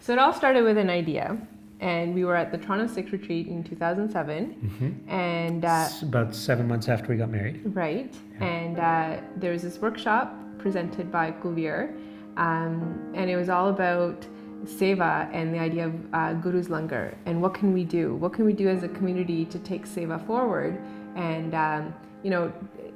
So it all started with an idea, and we were at the Toronto 6 retreat in 2007, and It's about 7 months after we got married. right, and there was this workshop presented by Kuvir, and it was all about Seva and the idea of Guru's Langar, and what can we do? What can we do as a community to take Seva forward, and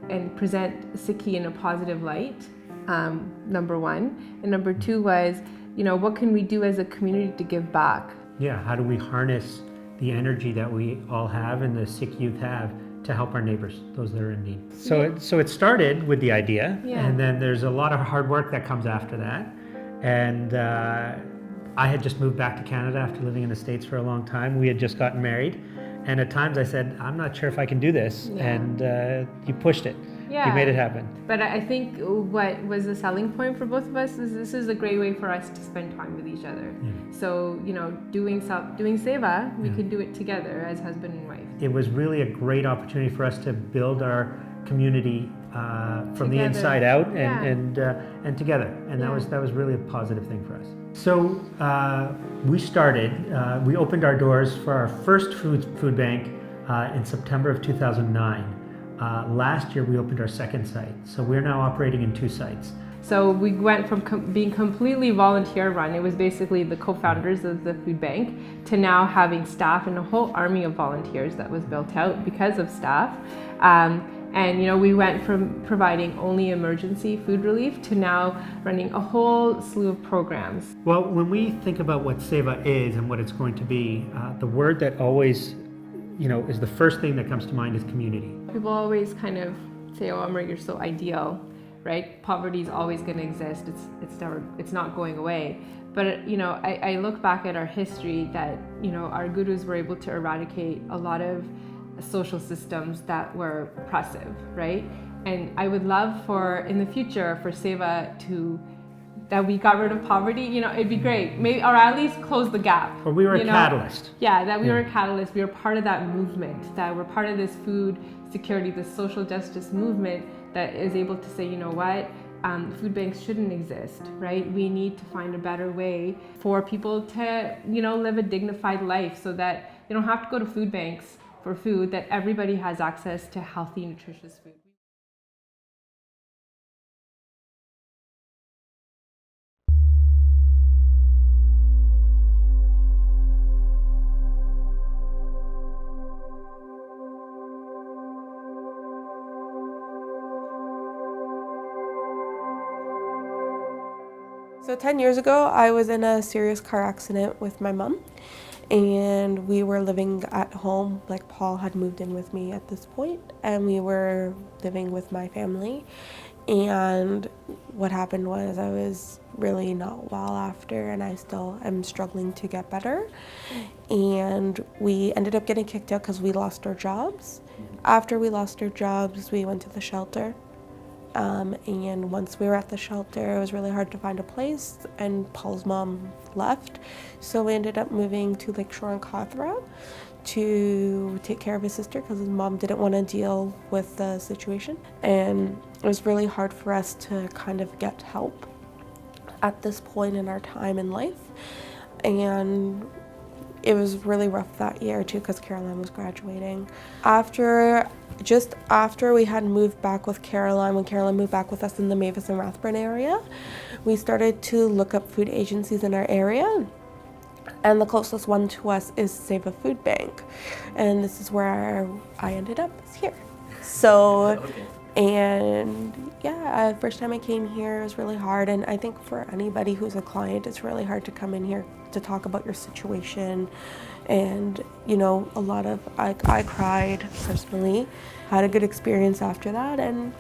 and present Sikhi in a positive light? Number one, and number two was, what can we do as a community to give back? Yeah, how do we harness the energy that we all have and the Sikh youth have to help our neighbors, those that are in need? So it started with the idea, and then there's a lot of hard work that comes after that. And I had just moved back to Canada after living in the States for a long time. We had just gotten married, and at times I said, I'm not sure if I can do this, and you pushed it. Yeah. You made it happen. But I think what was the selling point for both of us is this is a great way for us to spend time with each other. So, doing Seva, we could do it together as husband and wife. It was really a great opportunity for us to build our community from the inside out and together. And that was really a positive thing for us. So we opened our doors for our first food bank in September of 2009. Last year we opened our second site, so we're now operating in 2 sites. So we went from being completely volunteer run, it was basically the co-founders of the food bank, to now having staff and a whole army of volunteers that was built out because of staff. And we went from providing only emergency food relief to now running a whole slew of programs. Well, when we think about what Seva is and what it's going to be, the word that always is the first thing that comes to mind is community. People always kind of say, "Oh, Amrit, you're so ideal," right? Poverty is always going to exist. It's not going away. But I look back at our history that our gurus were able to eradicate a lot of social systems that were oppressive, right? And I would love for in the future for Seva that we got rid of poverty, it'd be great. Maybe, or at least close the gap. Or we were a catalyst. Yeah, that we were a catalyst. We were part of that movement, that we're part of this food security, this social justice movement that is able to say, food banks shouldn't exist, right? We need to find a better way for people to, live a dignified life so that they don't have to go to food banks for food, that everybody has access to healthy, nutritious food. So 10 years ago, I was in a serious car accident with my mom, and we were living at home. Like, Paul had moved in with me at this point, and we were living with my family. And what happened was I was really not well after, and I still am struggling to get better. And we ended up getting kicked out because we lost our jobs. After we lost our jobs, we went to the shelter. And once we were at the shelter, it was really hard to find a place, and Paul's mom left. So we ended up moving to Lakeshore and Cawthra to take care of his sister because his mom didn't want to deal with the situation. And it was really hard for us to kind of get help at this point in our time in life. And it was really rough that year too because Caroline was graduating. Just after we had moved back with Caroline, when Caroline moved back with us in the Mavis and Rathburn area, we started to look up food agencies in our area. And the closest one to us is Seva Food Bank. And this is where I ended up, is here. So, and yeah, first time I came here, it was really hard. And I think for anybody who's a client, it's really hard to come in here to talk about your situation. And, a lot of, I cried personally, had a good experience after that. And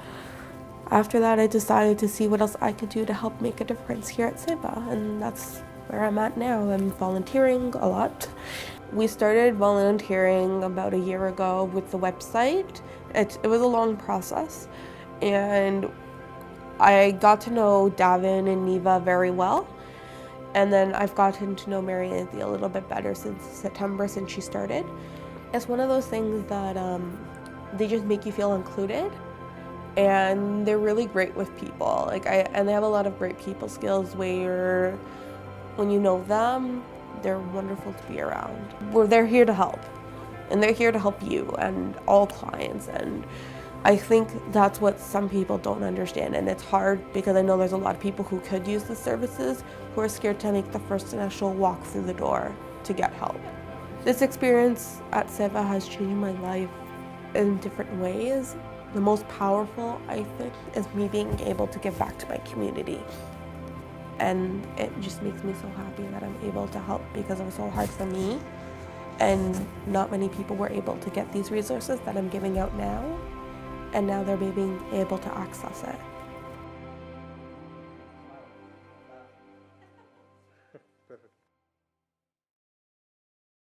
after that, I decided to see what else I could do to help make a difference here at Seva. And that's where I'm at now. I'm volunteering a lot. We started volunteering about a year ago with the website. It was a long process, and I got to know Davin and Neva very well. And then I've gotten to know Mary Anthony a little bit better since September, since she started. It's one of those things that they just make you feel included, and they're really great with people. And they have a lot of great people skills where when you know them, they're wonderful to be around. They're here to help, and they're here to help you and all clients. And I think that's what some people don't understand, and it's hard because I know there's a lot of people who could use the services who are scared to make the first initial walk through the door to get help. This experience at Seva has changed my life in different ways. The most powerful, I think, is me being able to give back to my community. And it just makes me so happy that I'm able to help, because it was so hard for me, and not many people were able to get these resources that I'm giving out now, and now they're being able to access it.